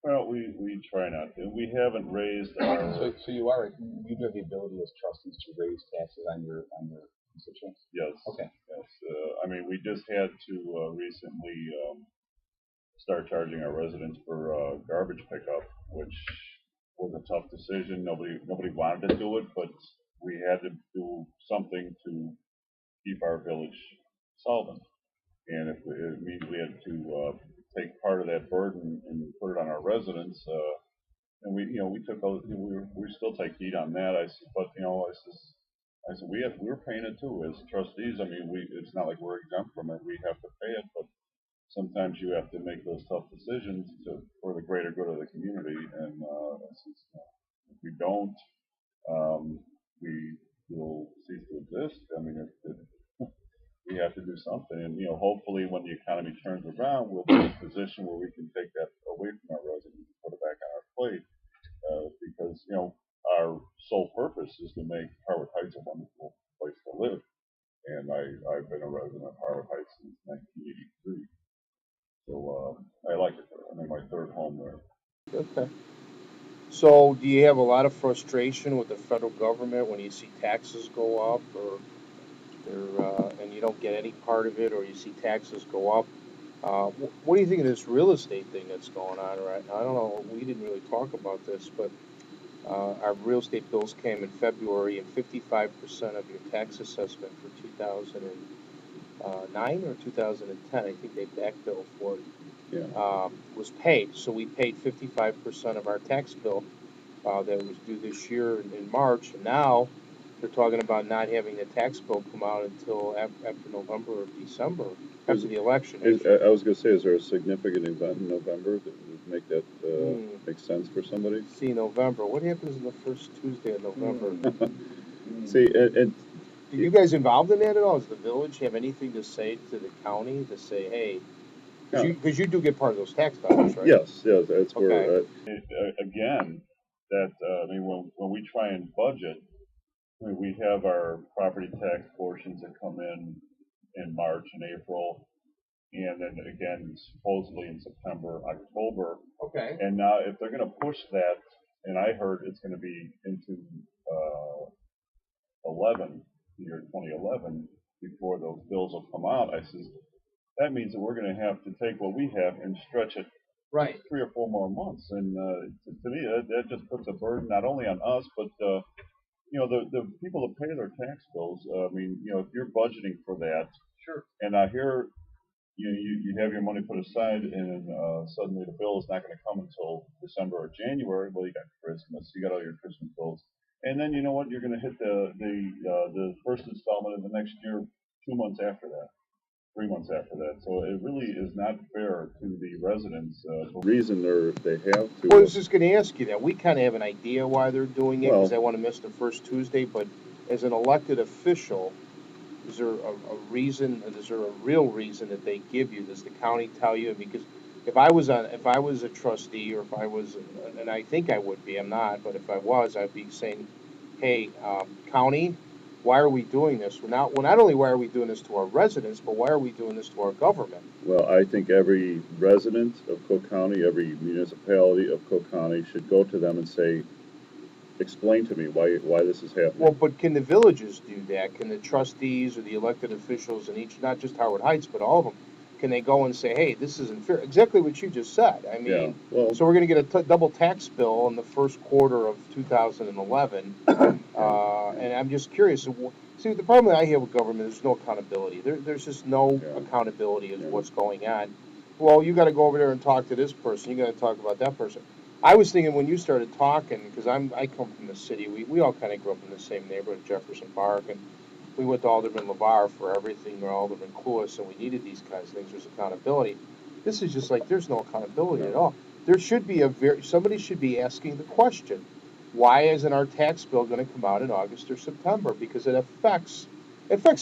Well, we try not to. We haven't raised our, So you do have the ability as trustees to raise taxes on your constituents? yes, Okay. yes. I mean, we just had to recently start charging our residents for garbage pickup, which was a tough decision. Nobody wanted to do it, but we had to do something to keep our village solvent. And if it means we had to take part of that burden and put it on our residents, and we took those. We still take heat on that. I said, but I said we're paying it too as trustees. I mean, it's not like we're exempt from it. We have to pay it, but sometimes you have to make those tough decisions for the greater good of the community. And if we don't, um, we will cease to exist. I mean, we have to do something. And hopefully, when the economy turns around, we'll be in a position where we can take that away from our residents and put it back on our plate. Because our sole purpose is to make Harwood Heights a wonderful place to live. And I've been a resident of Harwood Heights since 1983. So I like it there. I'm in my third home there. Okay. So, do you have a lot of frustration with the federal government when you see taxes go up, and you don't get any part of it, or you see taxes go up? What do you think of this real estate thing that's going on right now? I don't know. We didn't really talk about this, but our real estate bills came in February, and 55% of your tax assessment for 2009 or 2010, I think they backbilled for it, Yeah. was paid. So we paid 55% of our tax bill that was due this year in March, and now they're talking about not having the tax bill come out until after November or December, after the election. I was going to say, is there a significant event in November that would make that make sense for somebody? See, November. What happens in the first Tuesday of November? See, and Are you guys involved in that at all? Does the village have anything to say to the county to say, hey, because you do get part of those tax dollars, right? yes, that's Okay. where again that I mean when we try and budget, we have our property tax portions that come in March and April, and then again supposedly in September, October. Okay. And now if they're going to push that, and I heard it's going to be into 11 year 2011 before those bills will come out. I says that means that we're going to have to take what we have and stretch it Right. 3 or 4 more months. And to me, that just puts a burden not only on us, but the people that pay their tax bills. I mean, if you're budgeting for that, Sure. and I hear you have your money put aside, and suddenly the bill is not going to come until December or January. Well, you got Christmas, you got all your Christmas bills, and then you know what? You're going to hit the first installment of the next year 2 months after that. 3 months after that. So it really is not fair to the residents. For reason they have to. Well, I was just going to ask you that. We kind of have an idea why they're doing it because they want to miss the first Tuesday. But as an elected official, is there a reason? Is there a real reason that they give you? Does the county tell you? Because if I was a trustee, or if I was, and I think I would be, I'm not, but if I was, I'd be saying, hey, county, why are we doing this? Well, not only why are we doing this to our residents, but why are we doing this to our government? Well, I think every resident of Cook County, every municipality of Cook County should go to them and say, explain to me why this is happening. Well, but can the villages do that? Can the trustees or the elected officials in each, not just Harwood Heights, but all of them, can they go and say, hey, this isn't fair? Exactly what you just said. I mean, so we're going to get a double tax bill in the first quarter of 2011. And I'm just curious. See, the problem that I have with government is no accountability. There's just no accountability as what's going on. Well, you got to go over there and talk to this person. You got to talk about that person. I was thinking when you started talking, because I come from the city. We all kind of grew up in the same neighborhood, Jefferson Park, and we went to Alderman LeVar for everything, or Alderman Cluas, and we needed these kinds of things. There's accountability. This is just like there's no accountability at all. There should be somebody should be asking the question, why isn't our tax bill going to come out in August or September? Because it affects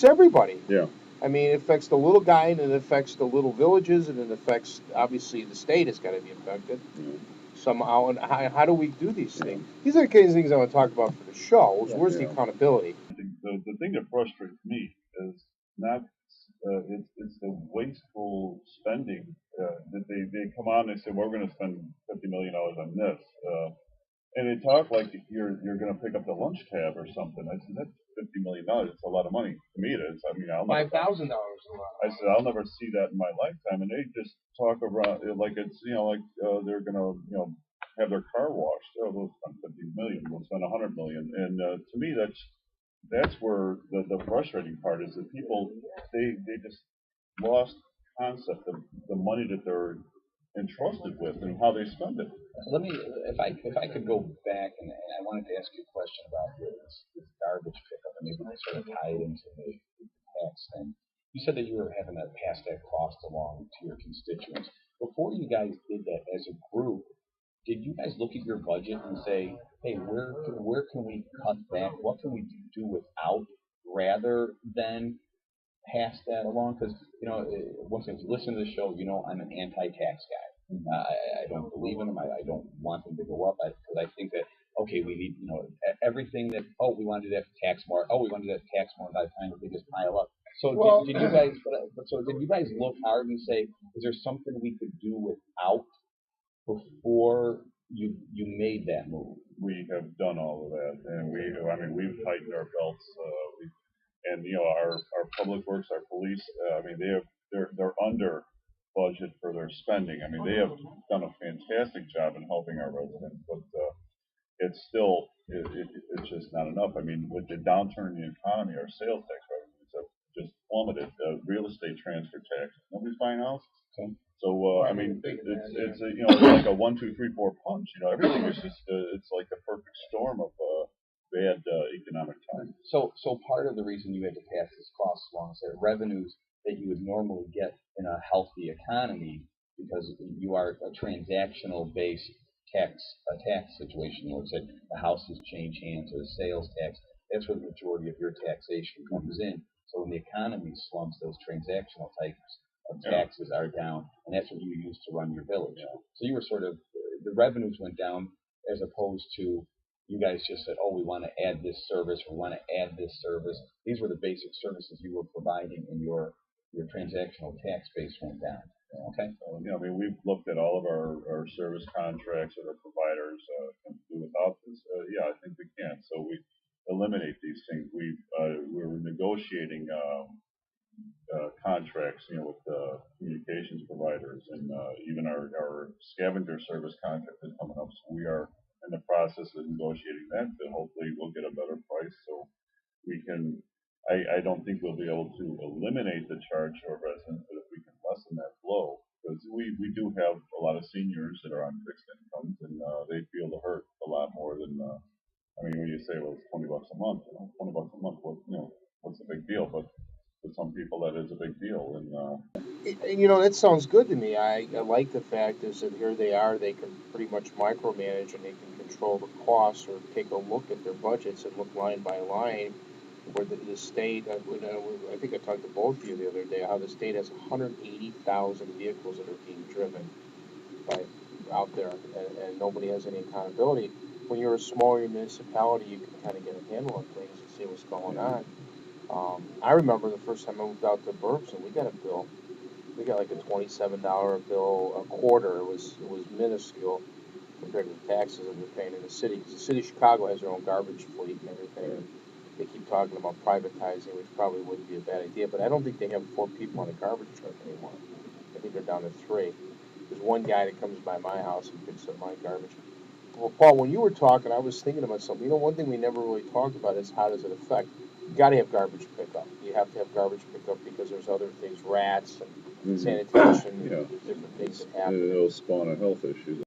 everybody. Yeah. I mean, it affects the little guy, and it affects the little villages, and it affects, obviously, the state has got to be affected somehow. And how do we do these things? These are the kinds of things I want to talk about for the show. Where's the accountability? The thing that frustrates me is not it's the wasteful spending, that they come on, they say, we're gonna spend $50 million on this, and they talk like you're gonna pick up the lunch tab or something. I said, that's $50 million, it's a lot of money. To me it is, I mean, $5,000 a lot. I said, I'll never see that in my lifetime, and they just talk around it like it's, they're gonna, have their car washed. Oh, we'll spend 50 million, we'll spend 100 million, and to me, that's where the frustrating part is that people, they just lost concept of the money that they're entrusted with and how they spend it. Let me, if I could go back and I wanted to ask you a question about this garbage pickup, and maybe sort of tie it into the tax thing. You said that you were having to pass that cost along to your constituents. Before you guys did that as a group, did you guys look at your budget and say, hey, where can we cut back? What can we do without, rather than pass that along? Because, once again, if you listen to the show, I'm an anti-tax guy. I don't believe in them. I don't want them to go up because I think that, okay, we need, everything that, we want to do that tax more. We want to do that tax more by the time that they just pile up. So did you guys, did you guys look hard and say, is there something we could do without before you made that move? We have done all of that, and we've tightened our belts. Our public works, our police, they're under budget for their spending. I mean, they have done a fantastic job in helping our residents, but it's still it's just not enough. I mean, with the downturn in the economy, our sales tax revenues have just plummeted. Real estate transfer tax, nobody's buying houses. Okay. So it's like a 1, 2, 3, 4 punch. Everything is just it's like the perfect storm of bad economic times. So part of the reason you had to pass this cost along is that revenues that you would normally get in a healthy economy, because you are a transactional based tax situation, where it's that the houses change hands or the sales tax. That's where the majority of your taxation comes in. So when the economy slumps, those transactional types of taxes are down, and that's what you use to run your village. So you were sort of, the revenues went down, as opposed to you guys just said, we want to add this service, we want to add this service. These were the basic services you were providing, and your transactional tax base went down. Okay. We've looked at all of our service contracts that our providers can do without this. I think we can. So we eliminate these things. We're negotiating contracts, with communications providers, and even our scavenger service contract is coming up. So we are in the process of negotiating that. But hopefully we'll get a better price, so we can. I don't think we'll be able to eliminate the charge to our residents, but if we can lessen that blow, because we do have a lot of seniors that are on fixed incomes, and they feel the hurt a lot more than. When you say, well, it's $20 a month, $20 a month, what's the big deal? But for some people, that is a big deal, and that sounds good to me. I like the fact is that here they are, they can pretty much micromanage, and they can control the costs, or take a look at their budgets and look line by line. Where the state, I think I talked to both of you the other day, how the state has 180,000 vehicles that are being driven out there, and nobody has any accountability. When you're a smaller municipality, you can kind of get a handle on things and see what's going on. I remember the first time I moved out to Burpson, we got a bill. We got like a $27 bill a quarter. It was minuscule compared to the taxes that we're paying in the city, because the city of Chicago has their own garbage fleet and everything. They keep talking about privatizing, which probably wouldn't be a bad idea, but I don't think they have 4 people on a garbage truck anymore. I think they're down to 3. There's one guy that comes by my house and picks up my garbage. Well, Paul, when you were talking, I was thinking about something. One thing we never really talked about is how does it affect. You got to have garbage pickup. You have to have garbage pickup because there's other things, rats and sanitation, and different things that happen. It'll spawn a health issue.